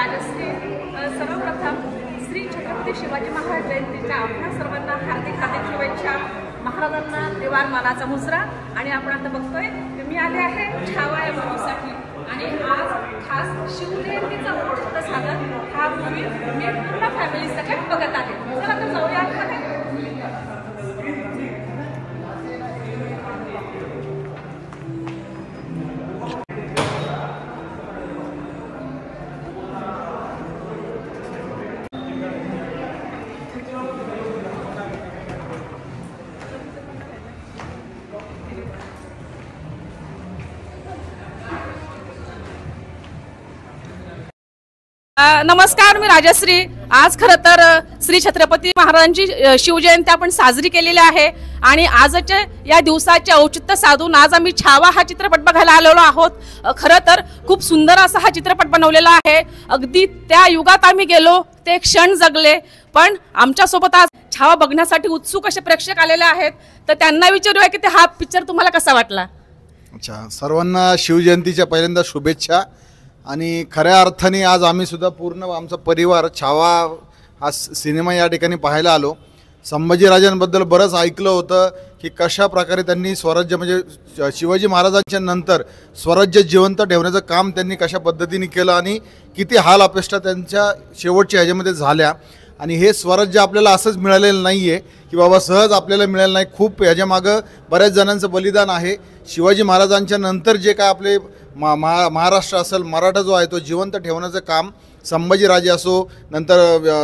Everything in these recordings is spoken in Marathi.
राजश्री. सर्वप्रथम श्री छत्रपती शिवाजी महाराज जयंतीच्या आपल्या सर्वांना हार्दिक हार्दिक शुभेच्छा. महाराजांना देवार मानाचा मुजरा. आणि आपण आता बघतोय की मी आले आहे छावा या मूवीसाठी. आणि आज खास शिवजयंतीचा औचित्य साधत हा मूवी मी पूर्ण फॅमिलीसाठी बघत आहे. चला तर जाऊया आतमध्ये. नमस्कार, मी राजश्री. आज खरं तर श्री छत्रपती महाराजांची शिवजयंती आपण साजरी केलेली आहे. आणि आजच्या या दिवसाचे औचित्य साधून आज आम्ही छावा हा चित्रपट बघायला आलेलो आहोत. खरं तर खूप सुंदर असा हा चित्रपट बनवलेला आहे. अगदी त्या युगात आम्ही गेलो, ते क्षण जगले. पण आमच्यासोबत आज छावा बघण्यासाठी उत्सुक असे प्रेक्षक आलेले आहेत. तर त्यांना विचारूया की हा पिक्चर तुम्हाला कसा वाटला. अच्छा, सर्वांना शिवजयंतीच्या पहिल्यांदा शुभेच्छा. आणि खऱ्या अर्थाने आज आम्ही सुद्धा पूर्ण आमचा परिवार छावा हा सिनेमा या ठिकाणी पाहायला आलो. संभाजीराजांबद्दल बरंच ऐकलं होतं की कशा प्रकारे त्यांनी स्वराज्य म्हणजे शिवाजी महाराजांच्या नंतर स्वराज्य जिवंत ठेवण्याचं काम त्यांनी कशा पद्धतीने केलं आणि किती हाल अपेष्टा त्यांच्या शेवटच्या ह्याच्यामध्ये झाल्या. आणि हे स्वराज्य आपल्याला असंच मिळालेलं नाही आहे की बाबा सहज आपल्याला मिळालं नाही. खूप ह्याच्यामागं बऱ्याच जणांचं बलिदान आहे. शिवाजी महाराजांच्या नंतर जे काय आपले महाराष्ट्र असेल, मराठा जो आहे तो जिवंत ठेवण्याचं काम संभाजीराजे असो, नंतर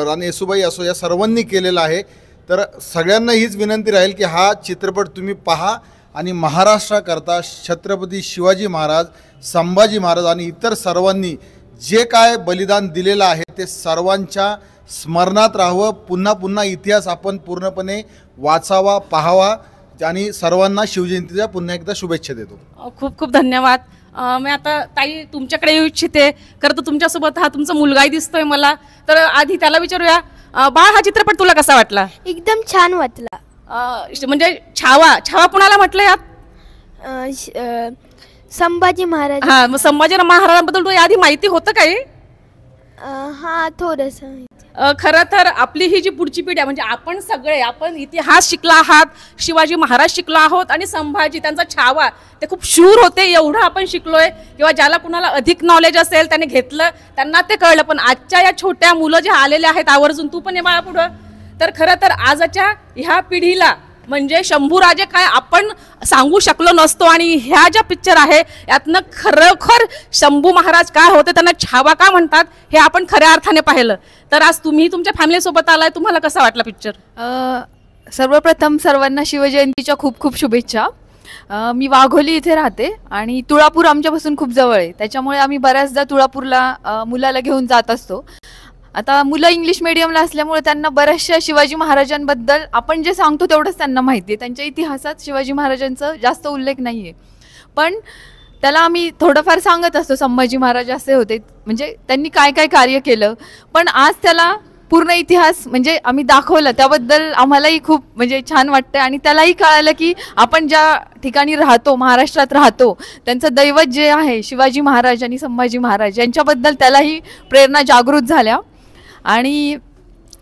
राणी येसूबाई असो, या सर्वांनी केलेलं आहे. तर सगळ्यांना हीच विनंती राहील की हा चित्रपट तुम्ही पहा आणि महाराष्ट्राकरता छत्रपती शिवाजी महाराज, संभाजी महाराज आणि इतर सर्वांनी जे काय बलिदान दिलेलं आहे ते सर्वांच्या स्मरणात राहावं. पुन्हा पुन्हा इतिहास आपण पूर्णपणे वाचावा, पाहावा. आणि सर्वांना शिवजयंतीच्या पुन्हा एकदा शुभेच्छा देतो. खूप खूप धन्यवाद. मी आता ताई तुमच्याकडे येऊ इच्छिते. खरं तर तुमच्यासोबत हा तुमचा मुलगाही दिसतोय मला. तर आधी त्याला विचारूया, बाळ हा चित्रपट तुला कसा वाटला. एकदम छान वाटला. म्हणजे छावा कुणाला म्हटलं यात. संभाजी महाराज. हा, मग संभाजी महाराजांबद्दल तुला आधी माहिती होतं काही. हा, थोडंसं. खरं तर आपली ही जी पुढची पिढी आहे म्हणजे आपण इतिहास शिकला आहात, शिवाजी महाराज शिकलो आहोत आणि संभाजी त्यांचा छावा ते खूप शूर होते एवढं आपण शिकलोय. किंवा ज्याला कुणाला अधिक नॉलेज असेल त्याने घेतलं, त्यांना ते कळलं. पण आजच्या या छोट्या मुलं जे आलेले आहेत आवर्जून, तू पण ये बाळा पुढं. तर खरं तर आजच्या ह्या पिढीला म्हणजे शंभूराजे काय आपण सांगू शकलो नसतो. आणि ह्या ज्या पिक्चर आहे यातनं खरोखर शंभू महाराज काय होते, त्यांना छावा का म्हणतात हे आपण खऱ्या अर्थाने पाहिलं. तर आज तुम्ही तुमच्या फॅमिलीसोबत आलाय, तुम्हाला कसा वाटला पिक्चर. सर्वप्रथम सर्वांना शिवजयंतीच्या खूप खूप शुभेच्छा. मी वाघोली इथे राहते आणि तुळापूर आमच्यापासून खूप जवळ आहे. त्याच्यामुळे आम्ही बऱ्याचदा तुळापूरला मुलाला घेऊन जात असतो. आता मुलं इंग्लिश मीडियमला असल्यामुळे त्यांना बऱ्याचशा शिवाजी महाराजांबद्दल आपण जे सांगतो तेवढंच त्यांना माहिती आहे. त्यांच्या इतिहासात शिवाजी महाराजांचा जास्त उल्लेख नाही आहे. पण त्याला आम्ही थोडंफार सांगत असतो संभाजी महाराज असे होते, म्हणजे त्यांनी काय काय कार्य केलं. पण आज त्याला पूर्ण इतिहास म्हणजे आम्ही दाखवलं, त्याबद्दल आम्हालाही खूप म्हणजे छान वाटतं. आणि त्यालाही कळालं की आपण ज्या ठिकाणी राहतो, महाराष्ट्रात राहतो, त्यांचं दैवत जे आहे शिवाजी महाराज आणि संभाजी महाराज यांच्याबद्दल त्यालाही प्रेरणा जागृत झाल्या. आणि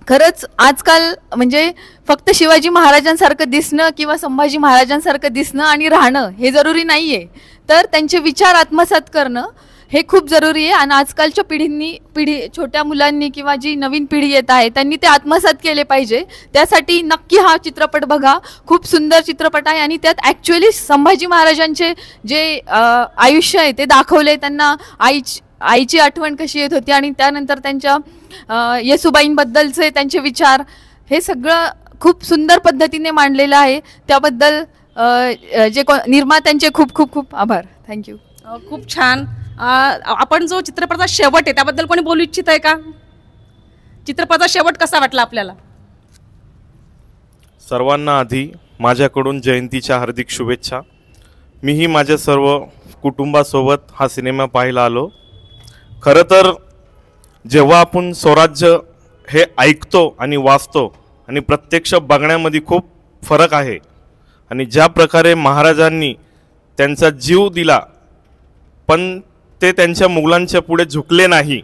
खरंच आजकाल म्हणजे फक्त शिवाजी महाराजांसारखं दिसणं किंवा संभाजी महाराजांसारखं दिसणं आणि राहणं हे जरुरी नाही आहे. तर त्यांचे विचार आत्मसात करणं हे खूप जरुरी आहे. आणि आजकालच्या छोट्या मुलांनी किंवा जी नवीन पिढी येत आहे त्यांनी ते आत्मसात केले पाहिजे. त्यासाठी नक्की हा चित्रपट बघा. खूप सुंदर चित्रपट आहे. आणि त्यात ॲक्च्युअली संभाजी महाराजांचे जे आयुष्य आहे ते दाखवले. त्यांना आईची आठवण कशी येत होती आणि त्यानंतर त्यांच्या येसूबाईंबद्दलचे त्यांचे विचार हे सगळं खूप सुंदर पद्धतीने मांडलेलं आहे. त्याबद्दल जे निर्मात्यांचे खूप खूप खूप आभार. थँक्यू. खूप छान. आपण जो चित्रपटाचा शेवट आहे त्याबद्दल कोणी बोलू इच्छित आहे का. चित्रपटाचा शेवट कसा वाटला आपल्याला. सर्वांना आधी माझ्याकडून जयंतीच्या हार्दिक शुभेच्छा. मीही माझ्या सर्व कुटुंबासोबत हा सिनेमा पाहायला आलो. खरं तर जेव्हा आपण स्वराज्य हे ऐकतो आणि वाचतो आणि प्रत्यक्ष बघण्यामध्ये खूप फरक आहे. आणि ज्या प्रकारे महाराजांनी त्यांचा जीव दिला पण ते त्यांच्या मुघलांच्या पुढे झुकले नाही,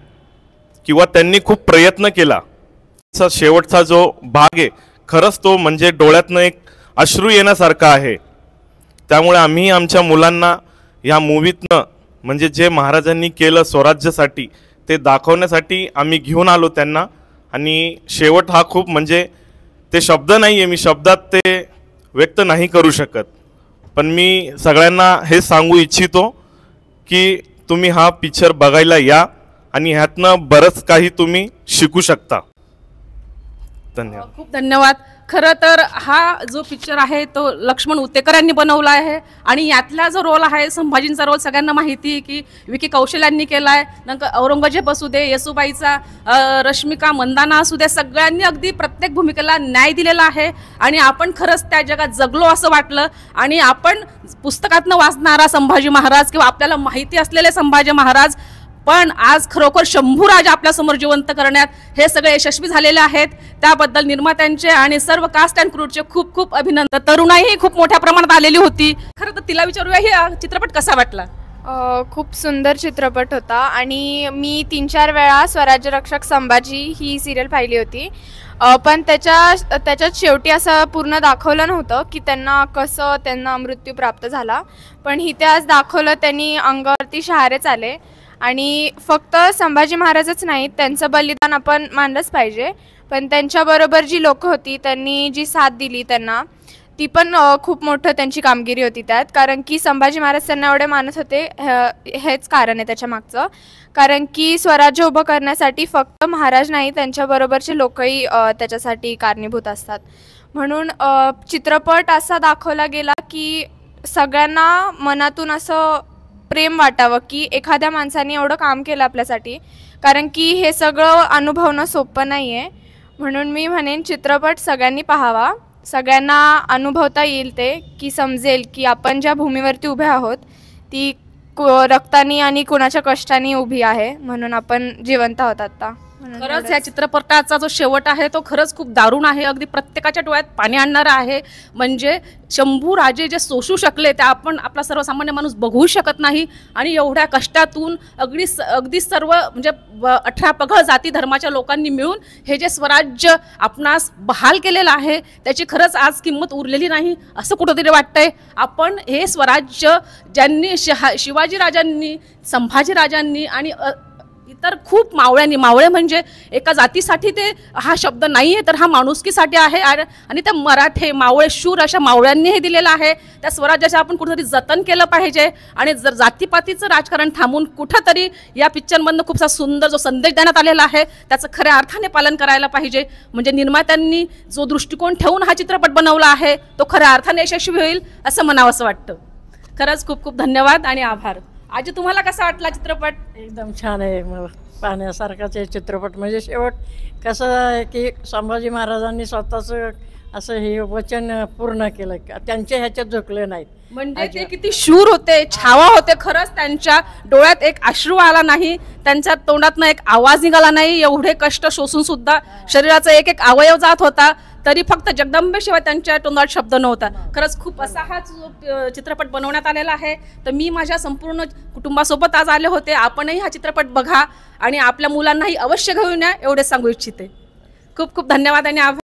किंवा त्यांनी खूप प्रयत्न केला, शेवटचा जो भाग आहे खरंच तो म्हणजे डोळ्यातनं एक अश्रू येण्यासारखा आहे. त्यामुळे आम्ही आमच्या मुलांना या मूवीतनं म्हणजे जे महाराजांनी केलं स्वराज्यासाठी ते दाखवण्यासाठी आम्ही घेऊन आलो त्यांना. आणि शेवट हा खूप म्हणजे ते शब्द नाही आहे, मी शब्दात ते व्यक्त नाही करू शकत. पण मी सगळ्यांना हे सांगू इच्छितो की तुम्ही हा पिक्चर बघायला या आणि ह्यातनं बरंच काही तुम्ही शिकू शकता. धन्यवाद. खूप धन्यवाद. खरं तर हा जो पिक्चर आहे तो लक्ष्मण उतेकर यांनी बनवला आहे आणि यातला जो रोल आहे संभाजींचा रोल सगळ्यांना माहिती आहे की विकी कौशल यांनी केला आहे. नंतर औरंगजेब असू दे, येसुबाईचा रश्मिका मंदाना असू दे, सगळ्यांनी अगदी प्रत्येक भूमिकेला न्याय दिलेला आहे आणि आपण खरंच त्या जगात जगलो असं वाटलं. आणि आपण पुस्तकातनं वाचणारा संभाजी महाराज किंवा आपल्याला माहिती असलेले संभाजी महाराज पण आज खरोखर शंभूराज आपल्यासमोर जिवंत करण्यात हे सगळे यशस्वी झालेले आहेत. त्याबद्दल निर्मात्यांचे आणि सर्व कास्ट अँड क्रूचे खूप खूप अभिनंदन. तरुणाईही खूप मोठ्या प्रमाणात आलेली होती. खरं तर तिला विचारूया ही चित्रपट कसा वाटला? खूप सुंदर चित्रपट होता आणि मी 3-4 वेळा स्वराज्य रक्षक संभाजी ही सिरियल पाहिली होती. पण त्याच्यात शेवटी असं पूर्ण दाखवलं नव्हतं की त्यांना मृत्यू प्राप्त झाला. पण इथे आज दाखवलं, त्यांनी अंगावरती शहारेच आले. आणि फक्त संभाजी महाराजच नाहीत, त्यांचं बलिदान आपण मानलंच पाहिजे. पण त्यांच्याबरोबर जी लोक होती, त्यांनी जी साथ दिली त्यांना, ती पण खूप मोठं त्यांची कामगिरी होती त्यात. कारण की संभाजी महाराज त्यांना एवढे मानत होते, हेच कारण आहे त्याच्या मागचं. कारण की स्वराज्य उभं करण्यासाठी फक्त महाराज नाही, त्यांच्याबरोबरचे लोकही त्याच्यासाठी कारणीभूत असतात. म्हणून चित्रपट असा दाखवला गेला की सगळ्यांना मनातून असं प्रेम वाटावं की एखाद्या माणसाने एवढं काम केलं आपल्यासाठी. कारण की हे सगळं अनुभवणं सोपं नाही आहे. म्हणून मी म्हणेन चित्रपट सगळ्यांनी पाहावा, सगळ्यांना अनुभवता येईल ते, की समजेल की आपण ज्या भूमीवरती उभे आहोत ती रक्तानी आणि कुणाच्या कष्टाने उभी आहे, म्हणून आपण जिवंत आहोत आता. खरंच या चित्रपटाचा जो शेवट आहे तो खरंच खूप दारुण आहे, अगदी प्रत्येकाच्या डोळ्यात पाणी आणणारा आहे. म्हणजे शंभू राजे जे सोसू शकले ते आपण आपला सर्वसामान्य माणूस बघू शकत नाही. आणि एवढ्या कष्टातून अगदी सर्व म्हणजे 18 पगड जाती धर्माच्या लोकांनी मिळून हे जे स्वराज्य आपणास बहाल केलेलं आहे त्याची खरंच आज किंमत उरलेली नाही असं कुठंतरी वाटतंय. आपण हे स्वराज्य ज्यांनी शिवाजी राजांनी, संभाजी राजांनी आणि इतर खूप मावळे म्हणजे एका जातीसाठी ते हा शब्द नाही आहे, तर हा माणुसकीसाठी आहे. आणि त्या मराठे मावळे शूर अशा मावळ्यांनी हे दिलेलं आहे. त्या स्वराज्याचं आपण कुठेतरी जतन केलं पाहिजे. आणि जर जातीपातीचं राजकारण थांबून कुठंतरी या पिक्चरमधनं खूपसा सुंदर जो संदेश देण्यात आलेला आहे त्याचं खऱ्या अर्थाने पालन करायला पाहिजे. म्हणजे निर्मात्यांनी जो दृष्टिकोन ठेवून हा चित्रपट बनवला आहे तो खऱ्या अर्थाने यशस्वी होईल असं म्हणावंसं वाटतं. खरंच खूप खूप धन्यवाद आणि आभार. आजी, तुम्हाला कसा वाटला चित्रपट? एकदम छान आहे, पाहण्यासारखाच आहे चित्रपट. म्हणजे शेवट कसं आहे की संभाजी महाराजांनी स्वतःचं असं हे वचन पूर्ण केलं, त्यांच्या ह्याच्यात झुकले नाहीत. म्हणजे ते किती शूर होते, छावा होते. खरंच त्यांच्या डोळ्यात एक अश्रू आला नाही, त्यांच्या तोंडातनं एक आवाज निघाला नाही. एवढे कष्ट सोसून सुद्धा शरीराचा एक अवयव जात होता तरी फक्त जगदंबेशिवाय त्यांच्या तोंडात शब्द नव्हता. खरंच खूप असा हा जो चित्रपट बनवण्यात आलेला आहे. तर मी माझ्या संपूर्ण कुटुंबासोबत आज आले होते. आपणही हा चित्रपट बघा आणि आपल्या मुलांनाही अवश्य घेऊन या एवढेच सांगू इच्छिते. खूप खूप धन्यवाद आणि आभार.